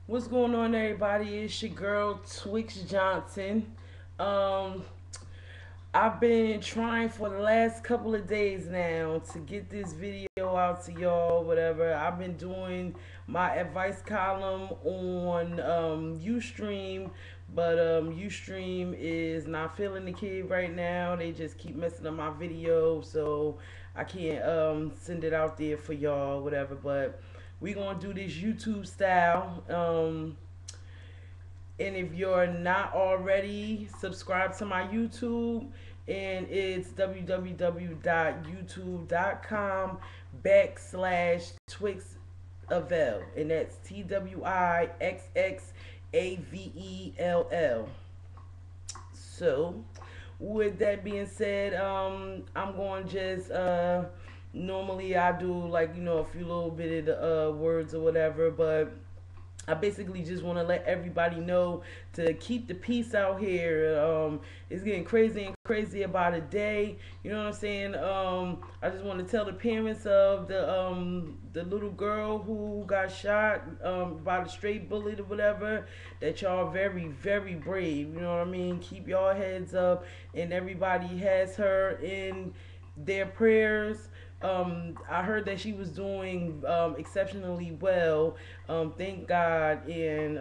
What's going on, everybody? It's your girl Twixx Johnson. Um, I've been trying for the last couple of days now to get this video out to y'all. Whatever. I've been doing my advice column on UStream, but UStream is not feeling the kid right now. They just keep messing up my video, so I can't send it out there for y'all. Whatever, but we gonna do this YouTube style. And if you're not already, subscribe to my YouTube. And it's www.youtube.com/twixxavell. And that's TWIXXAVELL. So, with that being said, I'm going to just, normally I do like, a few little bit of the words or whatever, but I basically just want to let everybody know to keep the peace out here. It's getting crazy and crazy about a day. You know what I'm saying? I just want to tell the parents of the little girl who got shot by the stray bullet or whatever, that y'all are very, very brave. You know what I mean? Keep y'all heads up, and everybody has her in their prayers. I heard that she was doing exceptionally well. Thank God. And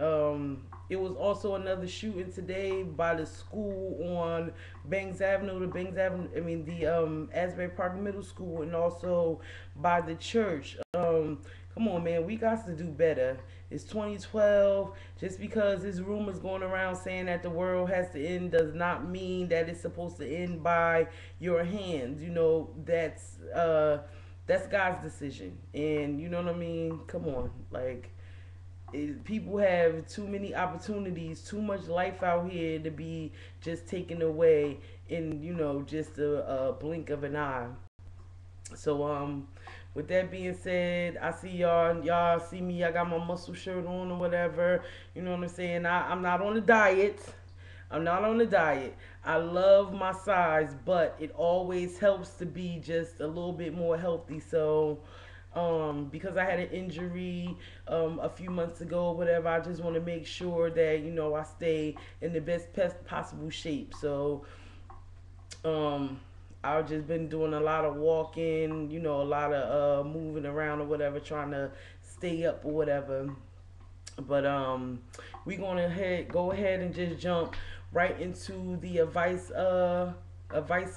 it was also another shooting today by the school on Bangs Avenue, the Asbury Park Middle School, and also by the church. Come on, man, we got to do better. It's 2012. Just because there's rumors going around saying that the world has to end does not mean that it's supposed to end by your hands. That's God's decision, and you know what I mean. Come on, like people have too many opportunities, too much life out here to be just taken away in just a blink of an eye. So with that being said, I see y'all. Y'all see me. I got my muscle shirt on or whatever. You know what I'm saying? I'm not on a diet. I'm not on a diet. I love my size, but it always helps to be just a little bit more healthy. So, because I had an injury a few months ago or whatever, I just want to make sure that I stay in the best possible shape. So, I've just been doing a lot of walking, a lot of moving around or whatever, trying to stay up or whatever. But we gonna go ahead and just jump right into the advice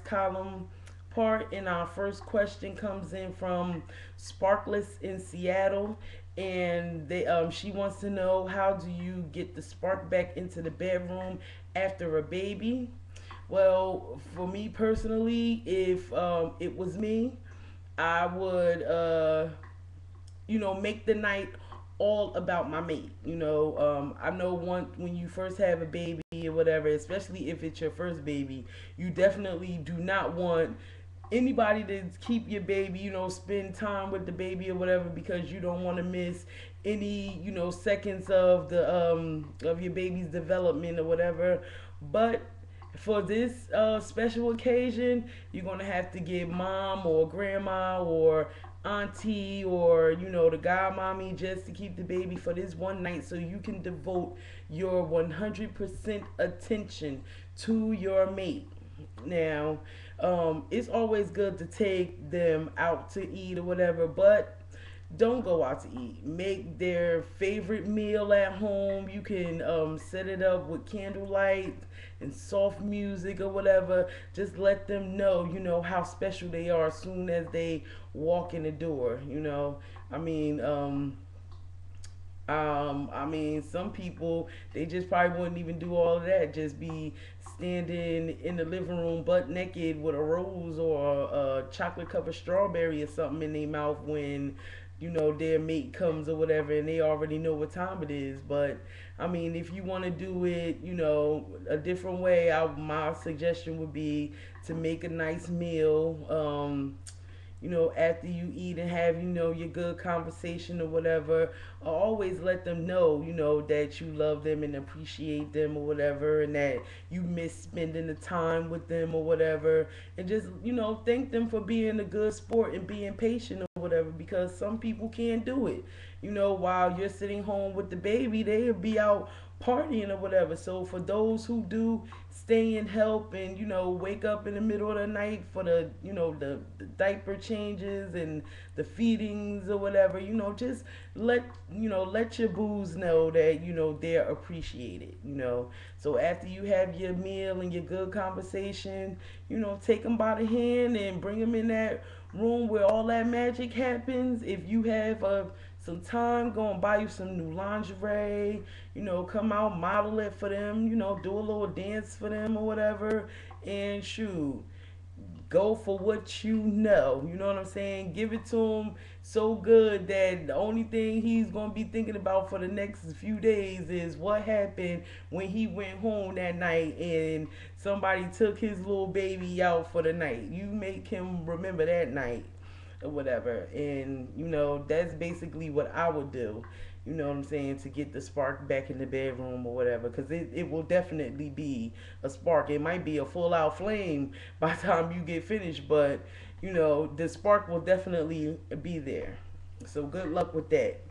column part. And our first question comes in from Sparkless in Seattle, and she wants to know, how do you get the spark back into the bedroom after a baby? Well, for me personally, if it was me, I would make the night all about my mate. I know when you first have a baby or whatever, especially if it's your first baby, you definitely do not want anybody to keep your baby, spend time with the baby or whatever, because you don't want to miss any, seconds of the of your baby's development or whatever. But for this special occasion, you're gonna have to get mom or grandma or auntie or the godmommy just to keep the baby for this one night, so you can devote your 100% attention to your mate. Now, it's always good to take them out to eat or whatever, but don't go out to eat. Make their favorite meal at home. You can set it up with candlelight and soft music or whatever. Just let them know, how special they are as soon as they walk in the door. I mean, some people, they just probably wouldn't even do all of that. Just be standing in the living room butt naked with a rose or a chocolate covered strawberry or something in their mouth when their mate comes or whatever, and they already know what time it is. But I mean, if you want to do it, a different way, my suggestion would be to make a nice meal. After you eat and have, your good conversation or whatever, always let them know, that you love them and appreciate them or whatever, and that you miss spending the time with them or whatever. And just, thank them for being a good sport and being patient or whatever, because some people can't do it. while you're sitting home with the baby, they'll be out partying or whatever. So for those who do stay and help and wake up in the middle of the night for the diaper changes and the feedings or whatever, just let let your booze know that they're appreciated. So after you have your meal and your good conversation, take them by the hand and bring them in that room where all that magic happens. If you have some time, go and buy you some new lingerie, come out, model it for them, do a little dance for them or whatever, and shoot, go for what you know what I'm saying? Give it to him so good that the only thing he's going to be thinking about for the next few days is what happened when he went home that night and somebody took his little baby out for the night. You make him remember that night or whatever. And, that's basically what I would do. You know what I'm saying? To get the spark back in the bedroom or whatever. Because it will definitely be a spark. It might be a full out flame by the time you get finished. But, the spark will definitely be there. So good luck with that.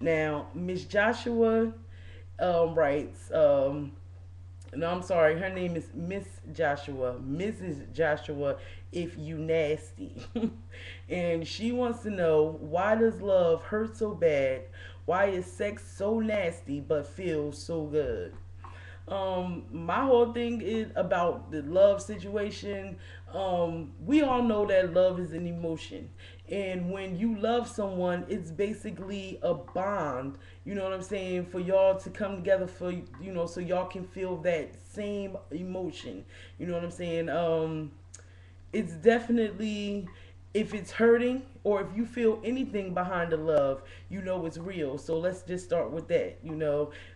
Now, Miss Joshua writes, no, I'm sorry. Her name is Miss Joshua, Mrs. Joshua, if you nasty. And she wants to know, why does love hurt so bad? Why is sex so nasty but feels so good? My whole thing is about the love situation. We all know that love is an emotion, and when you love someone, it's basically a bond. You know what I'm saying? For y'all to come together for so y'all can feel that same emotion. You know what I'm saying? It's definitely, if it's hurting or if you feel anything behind the love, it's real. So let's just start with that.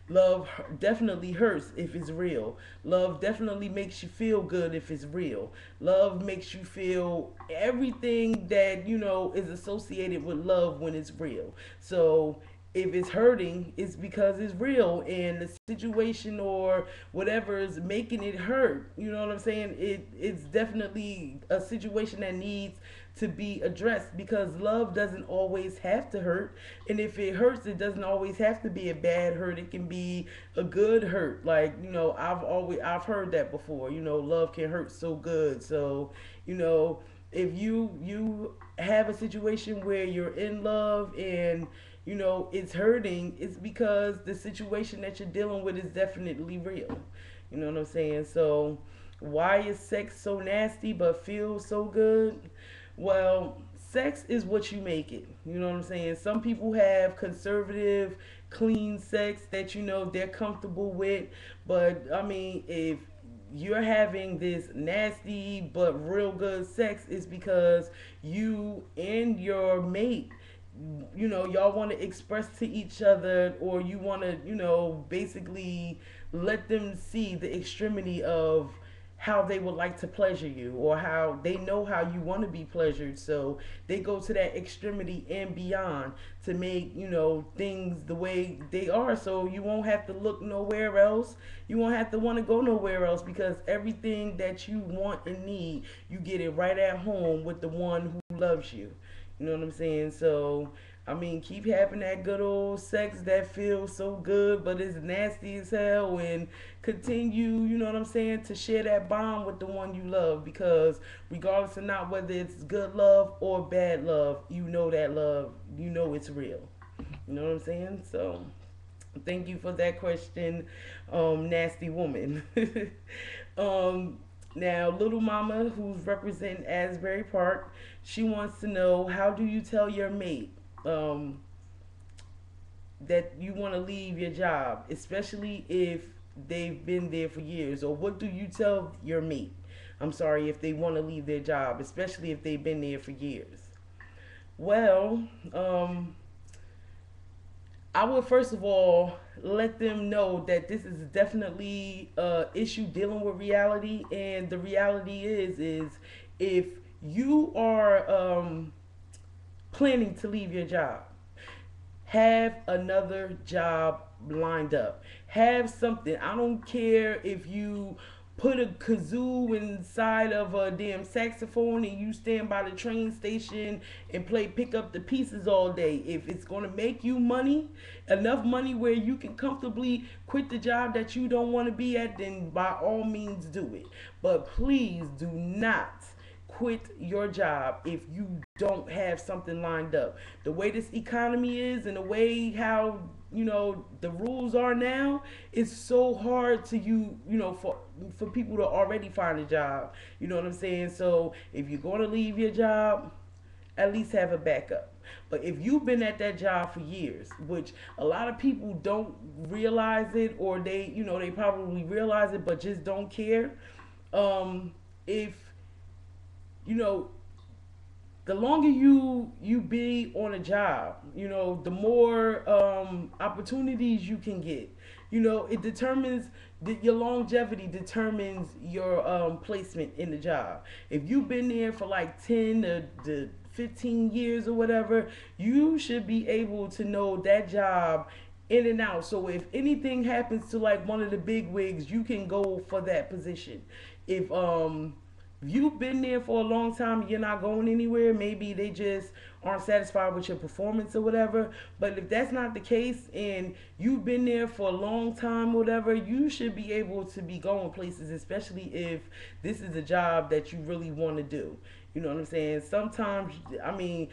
Love definitely hurts if it's real. Love definitely makes you feel good if it's real. Love makes you feel everything that is associated with love when it's real. So if it's hurting, it's because it's real, and the situation or whatever is making it hurt. You know what I'm saying? It's definitely a situation that needs to be addressed, because love doesn't always have to hurt, and if it hurts, it doesn't always have to be a bad hurt. It can be a good hurt. Like, I've heard that before. Love can hurt so good. So if you have a situation where you're in love and it's hurting, it's because the situation that you're dealing with is definitely real. You know what I'm saying? So why is sex so nasty but feels so good? Well, sex is what you make it. You know what I'm saying? Some people have conservative, clean sex that they're comfortable with, but I mean, if you're having this nasty but real good sex, it's because you and your mate, y'all want to express to each other, or you want to basically let them see the extremity of how they would like to pleasure you, or how they know how you want to be pleasured, so they go to that extremity and beyond to make things the way they are, so you won't have to look nowhere else. You won't have to want to go nowhere else, because everything that you want and need, you get it right at home with the one who loves you. You know what I'm saying? So, I mean, keep having that good old sex that feels so good, but it's nasty as hell, and continue, you know what I'm saying, to share that bond with the one you love, because regardless of not whether it's good love or bad love, that love, it's real. You know what I'm saying? So, thank you for that question, nasty woman. um, Now, little mama, who's representing Asbury Park, she wants to know, how do you tell your mate um, that you want to leave your job, especially if they've been there for years? Or what do you tell your mate? I'm sorry, if they want to leave their job, especially if they've been there for years. Well, I would first of all let them know that this is definitely a issue dealing with reality, and the reality is if you are planning to leave your job, have another job lined up. Have something. I don't care if you put a kazoo inside of a damn saxophone and you stand by the train station and play pick up the pieces all day. If it's going to make you money, enough money where you can comfortably quit the job that you don't want to be at, then by all means do it. But please do not quit your job if you don't have something lined up. The way this economy is and the way how the rules are now, it's so hard to for people to already find a job. You know what I'm saying? So if you're going to leave your job, at least have a backup. But if you've been at that job for years, which a lot of people don't realize it, or they probably realize it but just don't care. If you know the longer you be on a job, the more opportunities you can get. It determines your longevity determines your placement in the job. If you've been there for like 10 to 15 years or whatever, you should be able to know that job in and out. So if anything happens to like one of the big wigs, you can go for that position. If you've been there for a long time, you're not going anywhere, maybe they just aren't satisfied with your performance or whatever. But if that's not the case and you've been there for a long time, whatever, you should be able to be going places, especially if this is a job that you really want to do. You know what I'm saying? Sometimes, I mean,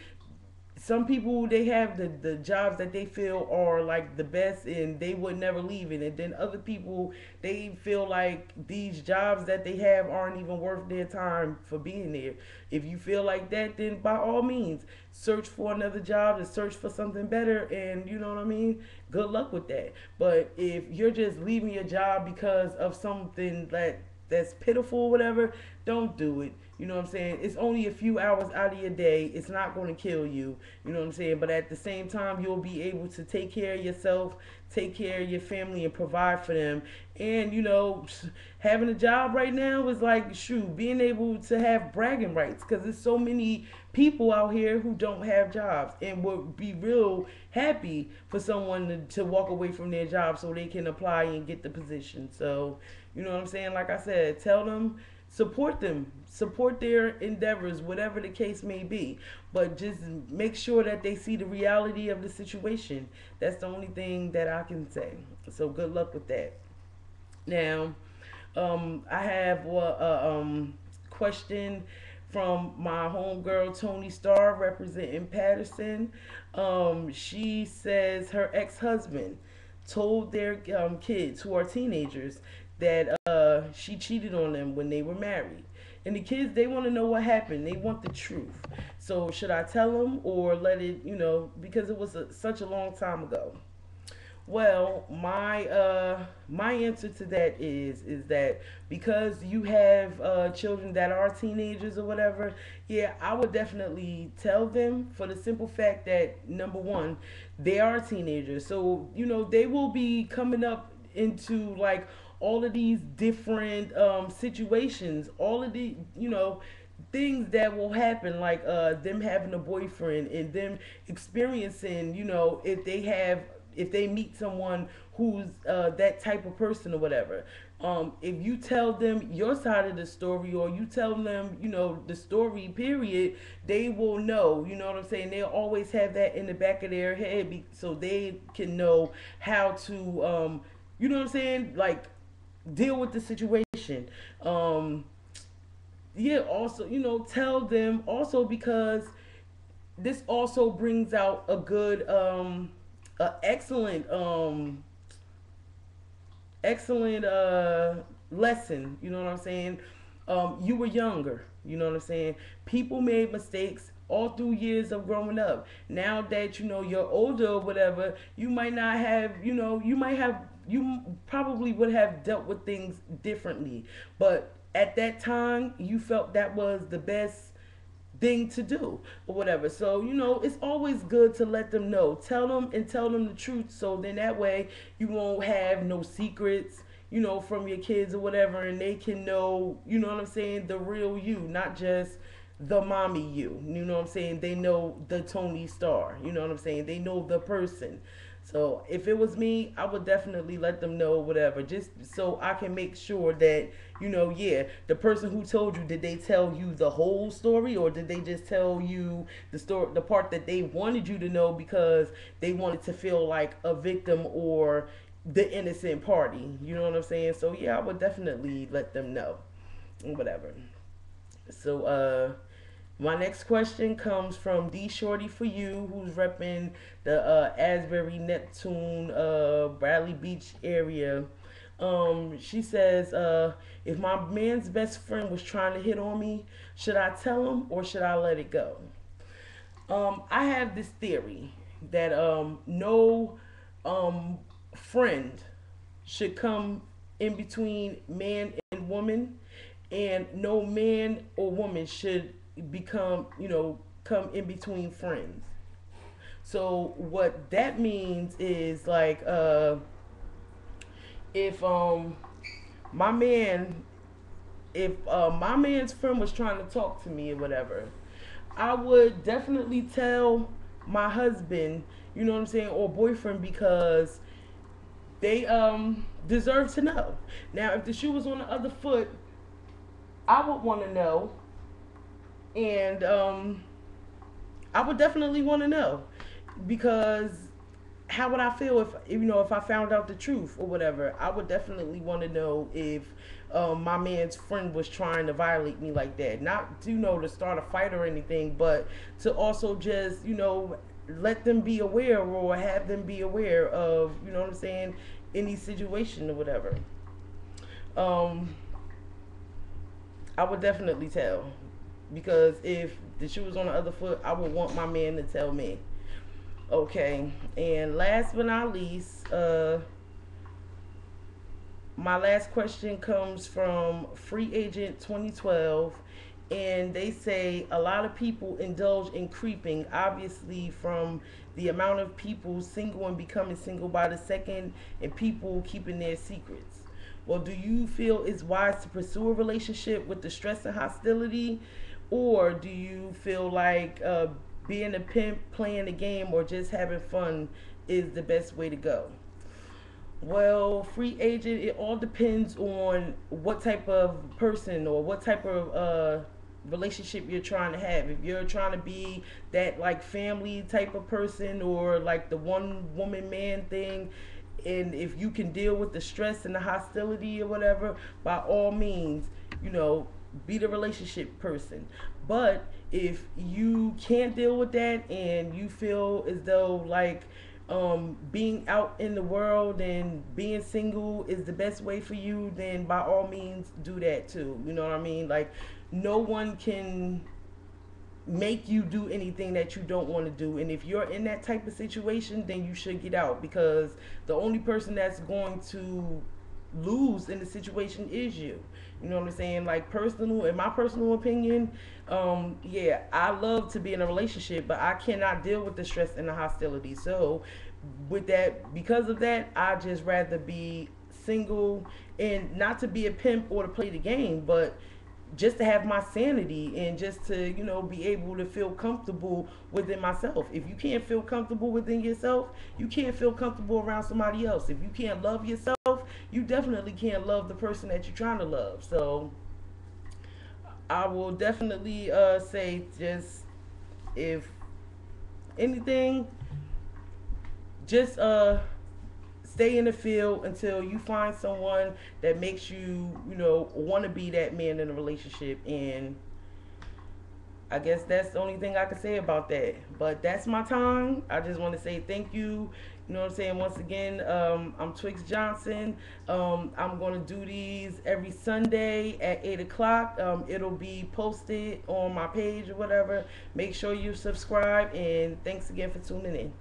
some people, they have the jobs that they feel are like the best and they would never leave it, and then other people, they feel like these jobs that they have aren't even worth their time for being there. If you feel like that, then by all means search for another job and search for something better, and you know what I mean, good luck with that. But if you're just leaving your job because of something that's pitiful or whatever, don't do it. You know what I'm saying? It's only a few hours out of your day. It's not going to kill you. You know what I'm saying? But at the same time, you'll be able to take care of yourself, take care of your family, and provide for them. And, having a job right now is like, being able to have bragging rights, because there's so many people out here who don't have jobs and would be real happy for someone to walk away from their job so they can apply and get the position. So, you know what I'm saying? Like I said, tell them, support them, support their endeavors, whatever the case may be, but just make sure that they see the reality of the situation. That's the only thing that I can say. So good luck with that. Now, I have a question from my homegirl Tony Starr representing Patterson. She says her ex-husband told their kids, who are teenagers, that she cheated on them when they were married. And the kids, they want to know what happened. They want the truth. So should I tell them or let it, because it was such a long time ago? Well, my answer to that is that because you have children that are teenagers or whatever, yeah, I would definitely tell them, for the simple fact that, number one, they are teenagers. So, they will be coming up into like all of these different situations, all of the, things that will happen, like them having a boyfriend and them experiencing, if they meet someone who's that type of person or whatever. If you tell them your side of the story, or you tell them, the story, period, they will know, you know what I'm saying? They'll always have that in the back of their head, so they can know how to, you know what I'm saying? Like, deal with the situation. Yeah, also, tell them also, because this also brings out a good, excellent lesson. You know what I'm saying? You were younger. You know what I'm saying? People made mistakes all through years of growing up. Now that you're older or whatever, you might not have. You probably would have dealt with things differently. But at that time, you felt that was the best thing to do or whatever. So, it's always good to let them know. Tell them the truth, so then that way you won't have no secrets, from your kids or whatever, and they can know, you know what I'm saying, the real you, not just the mommy you. You know what I'm saying? They know the Tony Starr. You know what I'm saying? They know the person. So if it was me, I would definitely let them know whatever, just so I can make sure that, yeah, the person who told you, did they tell you the whole story, or did they just tell you the story, the part that they wanted you to know because they wanted to feel like a victim or the innocent party? You know what I'm saying? So yeah, I would definitely let them know, whatever. So my next question comes from D Shorty for you, who's repping the Asbury, Neptune, Bradley Beach area. She says, if my man's best friend was trying to hit on me, should I tell him or should I let it go? I have this theory that no um, friend should come in between man and woman, and no man or woman should come in between friends. So what that means is like, if my man if my man's friend was trying to talk to me or whatever, I would definitely tell my husband, you know what I'm saying, or boyfriend, because they deserve to know. Now, if the shoe was on the other foot, I would want to know, and I would definitely want to know, because how would I feel if if I found out the truth or whatever? I would definitely want to know if my man's friend was trying to violate me like that. Not to to start a fight or anything, but to also just let them be aware, or have them be aware of what I'm saying, any situation or whatever. Um, I would definitely tell, because if the shoe was on the other foot, I would want my man to tell me. Okay, and last but not least, my last question comes from Free Agent 2012, and they say a lot of people indulge in creeping, obviously from the amount of people single and becoming single by the second, and people keeping their secrets. Well, do you feel it's wise to pursue a relationship with the stress and hostility, or do you feel like being a pimp, playing a game, or just having fun is the best way to go? Well, free agent, it all depends on what type of person or what type of relationship you're trying to have. If you're trying to be that like family type of person, or like the one woman man thing, and if you can deal with the stress and the hostility or whatever, by all means, be the relationship person. But if you can't deal with that, and you feel as though like being out in the world and being single is the best way for you, then by all means do that too. You know what I mean? Like, no one can make you do anything that you don't want to do. And if you're in that type of situation, then you should get out, because the only person that's going to lose in the situation is you. You know what I'm saying? Like, personal, in my personal opinion, yeah, I love to be in a relationship, but I cannot deal with the stress and the hostility. So with that, because of that, I just rather be single, and not to be a pimp or to play the game, but just to have my sanity, and just to be able to feel comfortable within myself. If you can't feel comfortable within yourself, you can't feel comfortable around somebody else. If you can't love yourself, you definitely can't love the person that you're trying to love. So I will definitely say, just, if anything, just stay in the field until you find someone that makes you, want to be that man in a relationship. And I guess that's the only thing I can say about that. But that's my time. I just want to say thank you. You know what I'm saying? Once again, I'm Twixx Johnson. I'm going to do these every Sunday at 8 o'clock. It'll be posted on my page or whatever. Make sure you subscribe. And thanks again for tuning in.